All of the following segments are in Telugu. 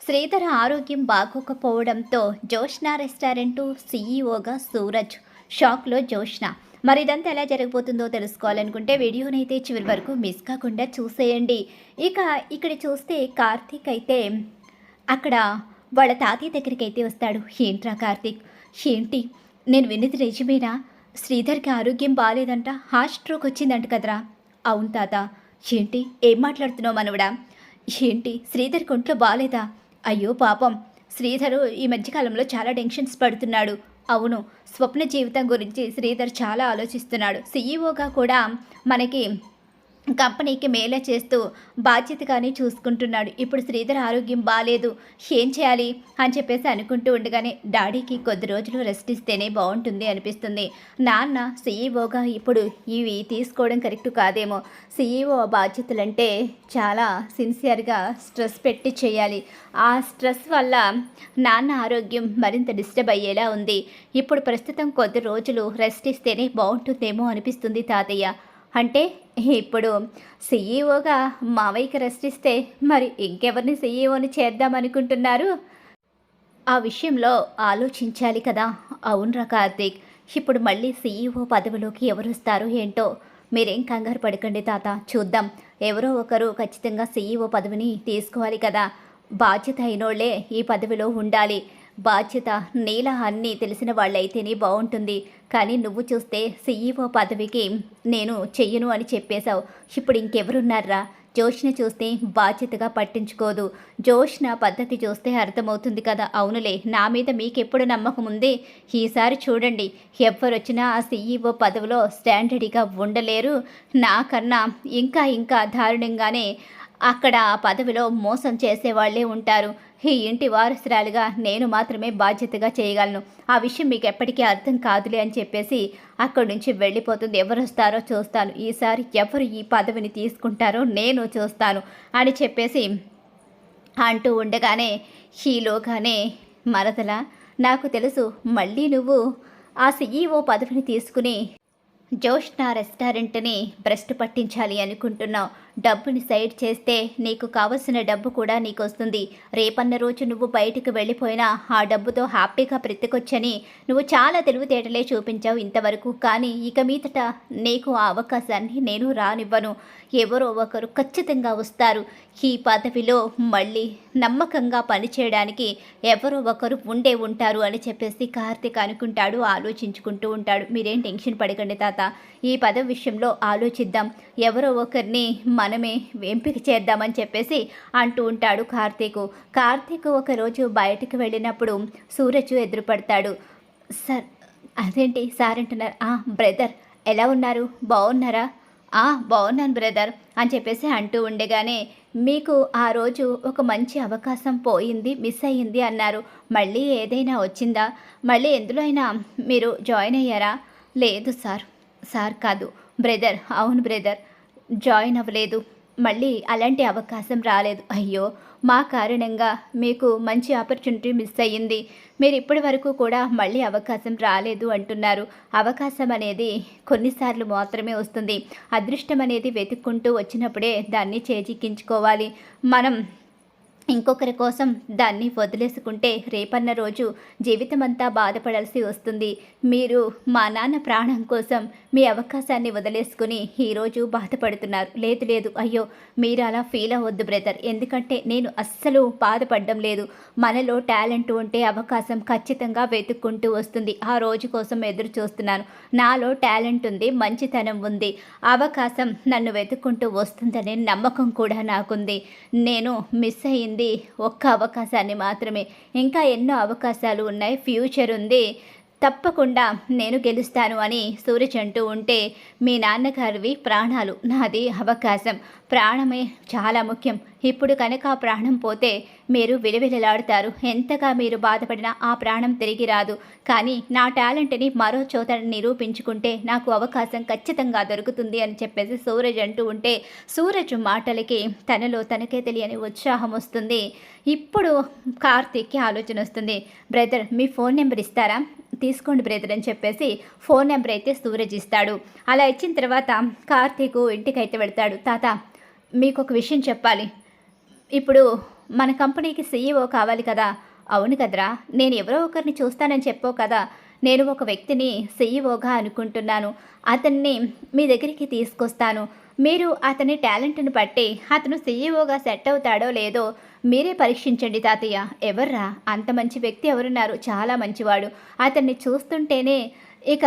శ్రీధర్ ఆరోగ్యం బాగోకపోవడంతో జోష్నా రెస్టారెంటు సీఈఓగా సూరజ్ షాక్లో జోష్న. మరి ఇదంతా ఎలా జరగబోతుందో తెలుసుకోవాలనుకుంటే వీడియోనైతే చివరి వరకు మిస్ కాకుండా చూసేయండి. ఇక్కడ చూస్తే కార్తీక్ అయితే అక్కడ వాళ్ళ తాతయ్య దగ్గరికి అయితే వస్తాడు. ఏంట్రా కార్తీక్, ఏంటి నేను విన్నది నిజమేనా? శ్రీధర్కి ఆరోగ్యం బాగాలేదంట, హార్ట్ స్ట్రోక్ వచ్చిందంట కదరా? అవును తాత. ఏంటి ఏం మాట్లాడుతున్నావు మనవడా? ఏంటి శ్రీధర్కి ఒంట్లో బాగాలేదా? అయ్యో పాపం, శ్రీధరు ఈ మధ్యకాలంలో చాలా టెన్షన్స్ పడుతున్నాడు. అవును, స్వప్న జీవితం గురించి శ్రీధర్ చాలా ఆలోచిస్తున్నాడు. సీఈఓగా కూడా మనకి కంపెనీకి మేలే చేస్తూ బాధ్యతగానే చూసుకుంటున్నాడు. ఇప్పుడు శ్రీధర్ ఆరోగ్యం బాగాలేదు, ఏం చేయాలి అని చెప్పేసి అనుకుంటూ ఉండగానే డాడీకి కొద్ది రోజులు రెస్ట్ ఇస్తేనే బాగుంటుంది అనిపిస్తుంది. నాన్న సీఈఓగా ఇప్పుడు ఇవి తీసుకోవడం కరెక్ట్ కాదేమో. సీఈఓ బాధ్యతలంటే చాలా సిన్సియర్గా స్ట్రెస్ పెట్టి చేయాలి. ఆ స్ట్రెస్ వల్ల నాన్న ఆరోగ్యం మరింత డిస్టర్బ్ అయ్యేలా ఉంది. ఇప్పుడు ప్రస్తుతం కొద్ది రోజులు రెస్ట్ ఇస్తేనే బాగుంటుందేమో అనిపిస్తుంది తాతయ్య. అంటే ఇప్పుడు సీఈఓగా మావయ్యకి రెస్ట్ ఇస్తే మరి ఇంకెవరిని సీఈఓని చేద్దామనుకుంటున్నారు? ఆ విషయంలో ఆలోచించాలి కదా. అవునరా కార్తీక్, ఇప్పుడు మళ్ళీ సీఈఓ పదవిలోకి ఎవరు వస్తారో ఏంటో. మీరేం కంగారు పడకండి తాత, చూద్దాం. ఎవరో ఒకరు ఖచ్చితంగా సీఈఓ పదవిని తీసుకోవాలి కదా. బాధ్యత అయినోళ్లే ఈ పదవిలో ఉండాలి. బాధ్యత నీలా అన్నీ తెలిసిన వాళ్ళైతేనే బాగుంటుంది. కానీ నువ్వు చూస్తే సీఈఓ పదవికి నేను చెయ్యను అని చెప్పేశావు. ఇప్పుడు ఇంకెవరున్నారా? జోష్న చూస్తే బాధ్యతగా పట్టించుకోదు. జోష్న పద్ధతి చూస్తే అర్థమవుతుంది కదా. అవునులే, నా మీద మీకెప్పుడు నమ్మకం ఉంది? ఈసారి చూడండి, ఎవరొచ్చినా ఆ సీఈఓ పదవిలో స్టాండర్డ్గా ఉండలేరు. నాకన్నా ఇంకా దారుణంగానే అక్కడ ఆ పదవిలో మోసం చేసేవాళ్లే ఉంటారు. ఈ ఇంటి వారసురాలుగా నేను మాత్రమే బాధ్యతగా చేయగలను. ఆ విషయం మీకు ఎప్పటికీ అర్థం కాదులే అని చెప్పేసి అక్కడి నుంచి వెళ్ళిపోతుంది. ఎవరు వస్తారో చూస్తాను, ఈసారి ఎవరు ఈ పదవిని తీసుకుంటారో నేను చూస్తాను అని చెప్పేసి అంటూ ఉండగానే ఈలోగానే మరదల, నాకు తెలుసు మళ్ళీ నువ్వు ఆ సీఈఓ పదవిని తీసుకుని జోష్నా రెస్టారెంట్ని భ్రష్టు పట్టించాలి అనుకుంటున్నావు. డబ్బుని సైడ్ చేస్తే నీకు కావలసిన డబ్బు కూడా నీకు వస్తుంది. రేపన్న రోజు నువ్వు బయటకు వెళ్ళిపోయినా ఆ డబ్బుతో హ్యాపీగా బ్రతికొచ్చని నువ్వు చాలా తెలివితేటలే చూపించావు ఇంతవరకు. కానీ ఇక మీదట నీకు ఆ అవకాశాన్ని నేను రానివ్వను. ఎవరో ఒకరు ఖచ్చితంగా వస్తారు ఈ పదవిలో. మళ్ళీ నమ్మకంగా పనిచేయడానికి ఎవరో ఒకరు ఉండే ఉంటారు అని చెప్పేసి కార్తీక్ అనుకుంటాడు, ఆలోచించుకుంటూ ఉంటాడు. మీరేం టెన్షన్ పడకండి తాత, ఈ పదవి విషయంలో ఆలోచిద్దాం. ఎవరో ఒకరిని మనమే ఎంపిక చేద్దామని చెప్పేసి అంటూ ఉంటాడు కార్తీక్ ఒకరోజు బయటకు వెళ్ళినప్పుడు సూరజ్ ఎదురుపడతాడు. సార్, అదేంటి సార్ అంటున్నారు? బ్రదర్ ఎలా ఉన్నారు, బాగున్నారా? బాగున్నాను బ్రదర్ అని చెప్పేసి అంటూ ఉండగానే, మీకు ఆ రోజు ఒక మంచి అవకాశం పోయింది, మిస్ అయ్యింది అన్నారు. మళ్ళీ ఏదైనా వచ్చిందా? మళ్ళీ ఎందులో అయినా మీరు జాయిన్ అయ్యారా? లేదు సార్ కాదు బ్రదర్. అవును బ్రదర్, జాయిన్ అవ్వలేదు. మళ్ళీ అలాంటి అవకాశం రాలేదు. అయ్యో, మా కారణంగా మీకు మంచి ఆపర్చునిటీ మిస్ అయ్యింది. మీరు ఇప్పటి వరకు కూడా మళ్ళీ అవకాశం రాలేదు అంటున్నారు. అవకాశం అనేది కొన్నిసార్లు మాత్రమే వస్తుంది. అదృష్టం అనేది వెతుక్కుంటూ వచ్చినప్పుడే దాన్ని చేజిక్కించుకోవాలి. మనం ఇంకొకరి కోసం దాన్ని వదిలేసుకుంటే రేపన్న రోజు జీవితమంతా బాధపడాల్సి వస్తుంది. మీరు మా నాన్న ప్రాణం కోసం మీ అవకాశాన్ని వదిలేసుకుని ఈరోజు బాధపడుతున్నారు. లేదు, అయ్యో మీరు అలా ఫీల్ అవ్వద్దు బ్రదర్. ఎందుకంటే నేను అస్సలు బాధపడడం లేదు. మనలో టాలెంట్ ఉంటే అవకాశం ఖచ్చితంగా వెతుక్కుంటూ వస్తుంది. ఆ రోజు కోసం ఎదురు చూస్తున్నాను. నాలో టాలెంట్ ఉంది, మంచితనం ఉంది. అవకాశం నన్ను వెతుక్కుంటూ వస్తుందనే నమ్మకం కూడా నాకుంది. నేను మిస్ అయ్యింది ఒక్క అవకాశాన్ని మాత్రమే. ఇంకా ఎన్నో అవకాశాలు ఉన్నాయి, ఫ్యూచర్ ఉంది, తప్పకుండా నేను గెలుస్తాను అని సూరజ్ అంటూ ఉంటే, మీ నాన్నగారివి ప్రాణాలు, నాది అవకాశం. ప్రాణమే చాలా ముఖ్యం. ఇప్పుడు కనుక ఆ ప్రాణం పోతే మీరు విలువిలలాడుతారు. ఎంతగా మీరు బాధపడినా ఆ ప్రాణం తిరిగి రాదు. కానీ నా టాలెంట్ని మరో చోట నిరూపించుకుంటే నాకు అవకాశం ఖచ్చితంగా దొరుకుతుంది అని చెప్పేసి సూరజ్ అంటూ ఉంటే, సూరజ్ మాటలకి తనలో తనకే తెలియని ఉత్సాహం వస్తుంది. ఇప్పుడు కార్తీక్కి ఆలోచన వస్తుంది. బ్రదర్, మీ ఫోన్ నెంబర్ ఇస్తారా? తీసుకోండి బ్రదర్ అని చెప్పేసి ఫోన్ నెంబర్ అయితే సూరజ్ ఇస్తాడు. అలా ఇచ్చిన తర్వాత కార్తీక్ ఇంటికైతే వెళ్తాడు. తాత, మీకు ఒక విషయం చెప్పాలి. ఇప్పుడు మన కంపెనీకి సీఈఓ కావాలి కదా. అవును కదరా, నేను ఎవరో ఒకరిని చూస్తానని చెప్పావు కదా. నేను ఒక వ్యక్తిని సీఈఓగా అనుకుంటున్నాను. అతన్ని మీ దగ్గరికి తీసుకొస్తాను. మీరు అతని టాలెంట్‌ని బట్టి అతను సీఈఓగా సెట్ అవుతాడో లేదో మీరే పరీక్షించండి తాతయ్య. ఎవర్రా అంత మంచి వ్యక్తి ఎవరున్నారు? చాలా మంచివాడు. అతన్ని చూస్తుంటేనే ఇక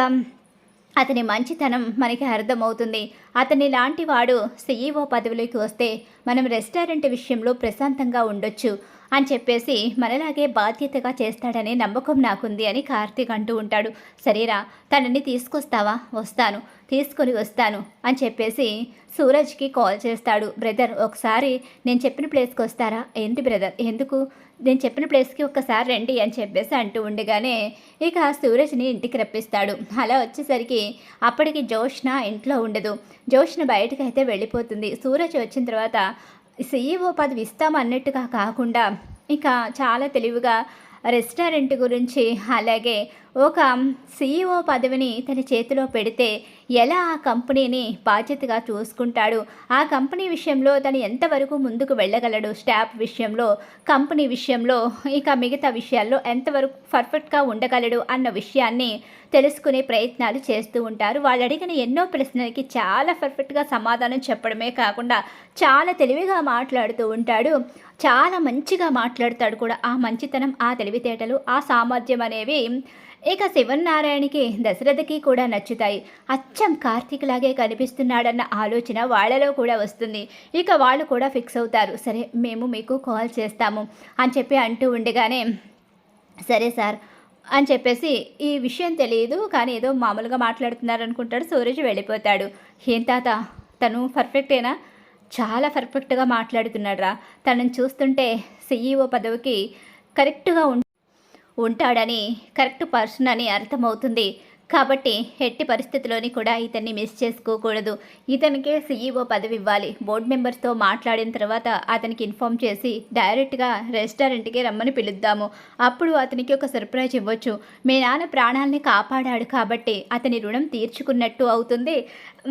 అతని మంచితనం మనకి అర్థమవుతుంది. అతని లాంటి వాడు సీఈఓ పదవిలోకి వస్తే మనం రెస్టారెంట్ విషయంలో ప్రశాంతంగా ఉండొచ్చు అని చెప్పేసి మనలాగే బాధ్యతగా చేస్తాడనే నమ్మకం నాకుంది అని కార్తీక్ అంటూ ఉంటాడు. సరేరా, తనని తీసుకొస్తావా? వస్తాను, తీసుకొని వస్తాను అని చెప్పేసి సూరజ్కి కాల్ చేస్తాడు. బ్రదర్, ఒకసారి నేను చెప్పిన ప్లేస్కి వస్తారా? ఏంటి బ్రదర్, ఎందుకు? నేను చెప్పిన ప్లేస్కి ఒక్కసారి రండి అని చెప్పేసి అంటూ ఉండగానే ఇక సూరజ్ని ఇంటికి రప్పిస్తాడు. అలా వచ్చేసరికి అప్పటికి జోష్న ఇంట్లో ఉండదు. జోష్న బయటకు అయితే వెళ్ళిపోతుంది. సూరజ్ వచ్చిన తర్వాత సీఈఓ పదవి ఇస్తామన్నట్టుగా కాకుండా ఇక చాలా తెలివిగా రెస్టారెంట్ గురించి, అలాగే ఒక సీఈఓ పదవిని తన చేతిలో పెడితే ఎలా ఆ కంపెనీని బాధ్యతగా చూసుకుంటాడు, ఆ కంపెనీ విషయంలో తను ఎంతవరకు ముందుకు వెళ్ళగలడు, స్టాఫ్ విషయంలో, కంపెనీ విషయంలో, ఇక మిగతా విషయాల్లో ఎంతవరకు పర్ఫెక్ట్గా ఉండగలడు అన్న విషయాన్ని తెలుసుకునే ప్రయత్నాలు చేస్తూ ఉంటారు. వాళ్ళు అడిగిన ఎన్నో ప్రశ్నలకి చాలా పర్ఫెక్ట్గా సమాధానం చెప్పడమే కాకుండా చాలా తెలివిగా మాట్లాడుతూ ఉంటాడు. చాలా మంచిగా మాట్లాడతాడు కూడా. ఆ మంచితనం, ఆ తెలివితేటలు, ఆ సామర్థ్యం అనేవి ఇక శివనారాయణకి, దశరథకి కూడా నచ్చుతాయి. అచ్చం కార్తీక్ లాగే కనిపిస్తున్నాడన్న ఆలోచన వాళ్ళలో కూడా వస్తుంది. ఇక వాళ్ళు కూడా ఫిక్స్ అవుతారు. సరే, మేము మీకు కాల్ చేస్తాము అని చెప్పి అంటూ ఉండగానే సరే సార్ అని చెప్పేసి ఈ విషయం తెలియదు కానీ ఏదో మామూలుగా మాట్లాడుతున్నారు అనుకుంటాడు. సూరజ్ వెళ్ళిపోతాడు. ఏం తాత, తను పర్ఫెక్టేనా? చాలా పర్ఫెక్ట్గా మాట్లాడుతున్నాడు రా. తనని చూస్తుంటే సీఈఓ పదవికి కరెక్ట్గా ఉంటాడని, కరెక్ట్ పర్సన్ అని అర్థమవుతుంది. కాబట్టి ఎట్టి పరిస్థితిలోని కూడా ఇతన్ని మిస్ చేసుకోకూడదు. ఇతనికే సీఈఓ పదవి ఇవ్వాలి. బోర్డు మెంబర్స్తో మాట్లాడిన తర్వాత అతనికి ఇన్ఫామ్ చేసి డైరెక్ట్గా రెస్టారెంట్కి రమ్మని పిలుద్దాము. అప్పుడు అతనికి ఒక సర్ప్రైజ్ ఇవ్వచ్చు. మీ నాన్న ప్రాణాలని కాపాడాడు కాబట్టి అతని రుణం తీర్చుకున్నట్టు అవుతుంది.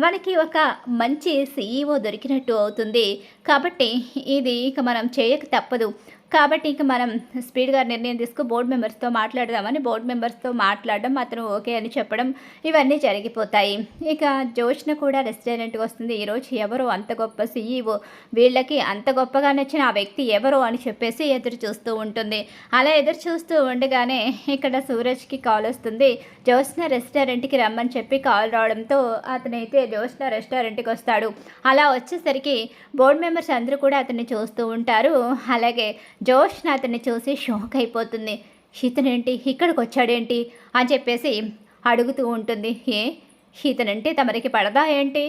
మనకి ఒక మంచి సీఈఓ దొరికినట్టు అవుతుంది. కాబట్టి ఇది ఇక మనం చేయక తప్పదు. కాబట్టి ఇక మనం స్పీడ్గా నిర్ణయం తీసుకు బోర్డు మెంబర్స్తో మాట్లాడదామని బోర్డు మెంబర్స్తో మాట్లాడడం, అతను ఓకే అని చెప్పడం, ఇవన్నీ జరిగిపోతాయి. ఇక జోష్న కూడా రెస్టారెంట్కి వస్తుంది. ఈరోజు ఎవరో అంత గొప్ప సీఈఓ, వీళ్ళకి అంత గొప్పగా నచ్చిన ఆ వ్యక్తి ఎవరో అని చెప్పేసి ఎదురు చూస్తూ ఉంటుంది. అలా ఎదురు చూస్తూ ఉండగానే ఇక్కడ సూరజ్కి కాల్ వస్తుంది. జోష్న రెస్టారెంట్కి రమ్మని చెప్పి కాల్ రావడంతో అతనైతే జోష్న రెస్టారెంట్కి వస్తాడు. అలా వచ్చేసరికి బోర్డు మెంబర్స్ అందరూ కూడా అతన్ని చూస్తూ ఉంటారు. అలాగే జోష్న అతన్ని చూసి షాక్ అయిపోతుంది. ఇతనేంటి ఇక్కడికి వచ్చాడేంటి అని చెప్పేసి అడుగుతూ ఉంటుంది. ఇతనంటే తమరికి పడదా ఏంటి?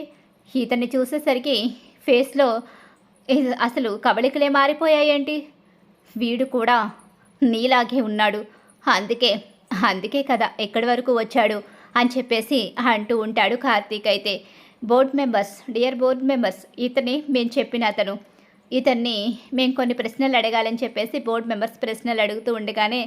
ఇతన్ని చూసేసరికి ఫేస్లో అసలు కవళికలే మారిపోయాయేంటి? వీడు కూడా నీలాగే ఉన్నాడు, అందుకే అందుకే కదా ఎక్కడి వరకు వచ్చాడు అని చెప్పేసి అంటూ ఉంటాడు కార్తీక్. అయితే board members, dear board members, ఇతని మేము చెప్పిన అతను, ఇతన్ని మేము కొన్ని ప్రశ్నలు అడగాలని చెప్పేసి బోర్డు మెంబర్స్ ప్రశ్నలు అడుగుతూ ఉండగానే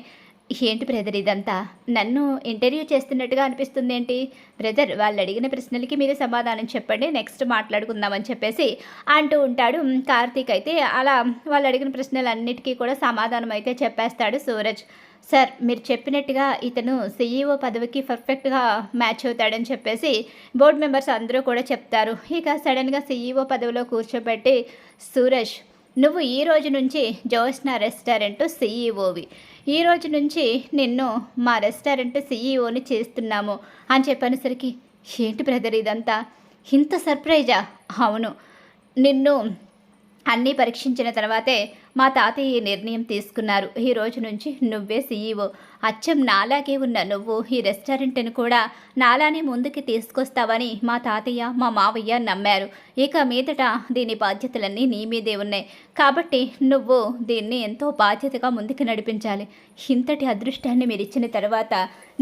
ఏంటి బ్రదర్ ఇదంతా? నన్ను ఇంటర్వ్యూ చేస్తున్నట్టుగా అనిపిస్తుంది ఏంటి? బ్రదర్, వాళ్ళు అడిగిన ప్రశ్నలకి మీరు సమాధానం చెప్పండి, నెక్స్ట్ మాట్లాడుకుందామని చెప్పేసి అంటూ ఉంటాడు కార్తీక్. అయితే అలా వాళ్ళు అడిగిన ప్రశ్నలన్నిటికీ కూడా సమాధానం అయితే చెప్పేస్తాడు సూరజ్. సార్, మీరు చెప్పినట్టుగా ఇతను సీఈఓ పదవికి పర్ఫెక్ట్గా మ్యాచ్ అవుతాడని చెప్పేసి బోర్డు మెంబర్స్ అందరూ కూడా చెప్తారు. ఇక సడన్గా సీఈఓ పదవిలో కూర్చోబెట్టి, సూరజ్, నువ్వు ఈ రోజు నుంచి జోష్న రెస్టారెంట్ సీఈఓవి, ఈ రోజు నుంచి నిన్ను మా రెస్టారెంట్ సీఈఓని చేస్తున్నాము అని చెప్పనేసరికి ఏంటి బ్రదర్ ఇదంతా? ఇంత సర్ప్రైజా? అవును, నిన్ను అన్నీ పరీక్షించిన తర్వాతే మా తాతయ్య ఈ నిర్ణయం తీసుకున్నారు. ఈ రోజు నుంచి నువ్వే సీఈఓ. అచ్చం నాలాగే ఉన్న నువ్వు ఈ రెస్టారెంట్ని కూడా నాలానే ముందుకు తీసుకొస్తావని మా తాతయ్య, మా మావయ్య నమ్మారు. ఇక మీదట దీని బాధ్యతలన్నీ నీ మీదే ఉన్నాయి. కాబట్టి నువ్వు దీన్ని ఎంతో బాధ్యతగా ముందుకు నడిపించాలి. ఇంతటి అదృష్టాన్ని మీరు ఇచ్చిన తర్వాత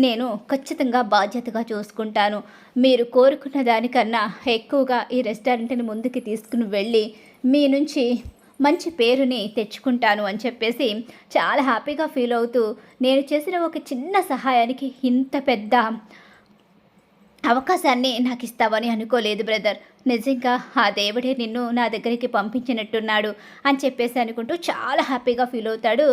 నేను ఖచ్చితంగా బాధ్యతగా చూసుకుంటాను. మీరు కోరుకున్న దానికన్నా ఎక్కువగా ఈ రెస్టారెంట్ని ముందుకు తీసుకుని వెళ్ళి మీ నుంచి మంచి పేరుని తెచ్చుకుంటాను అని చెప్పేసి చాలా హ్యాపీగా ఫీల్ అవుతూ, నేను చేసిన ఒక చిన్న సహాయానికి ఇంత పెద్ద అవకాశాన్ని నాకు ఇస్తావని అనుకోలేదు బ్రదర్. నిజంగా ఆ దేవుడే నిన్ను నా దగ్గరికి పంపించినట్టున్నాడు అని చెప్పేసి అనుకుంటూ చాలా హ్యాపీగా ఫీల్ అవుతాడు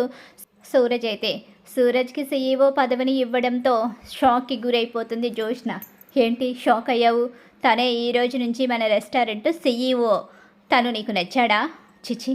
సూరజ్ అయితే. సూరజ్కి సీఈఓ పదవిని ఇవ్వడంతో షాక్కి గురైపోతుంది జోష్న. ఏంటి షాక్ అయ్యావు? తనే ఈ రోజు నుంచి మన రెస్టారెంట్ సీఈఓ. తను నీకు నచ్చాడా? చిచి,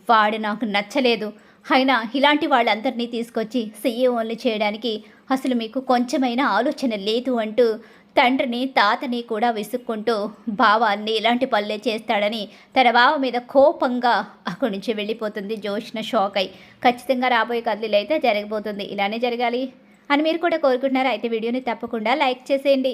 వాడు నాకు నచ్చలేదు. అయినా ఇలాంటి వాళ్ళందరినీ తీసుకొచ్చి సీఈఓల్ని చేయడానికి అసలు మీకు కొంచెమైనా ఆలోచన లేదు అంటూ తండ్రిని తాతని కూడా విసుక్కుంటూ బావ అన్ని ఇలాంటి పనులే చేస్తాడని తన బావ మీద కోపంగా అక్కడి నుంచి వెళ్ళిపోతుంది జోష్న షాక్ అయి. ఖచ్చితంగా రాబోయే కథలు అయితే జరగబోతుంది. ఇలానే జరగాలి అని మీరు కూడా కోరుకుంటున్నారు. అయితే వీడియోని తప్పకుండా లైక్ చేసేయండి.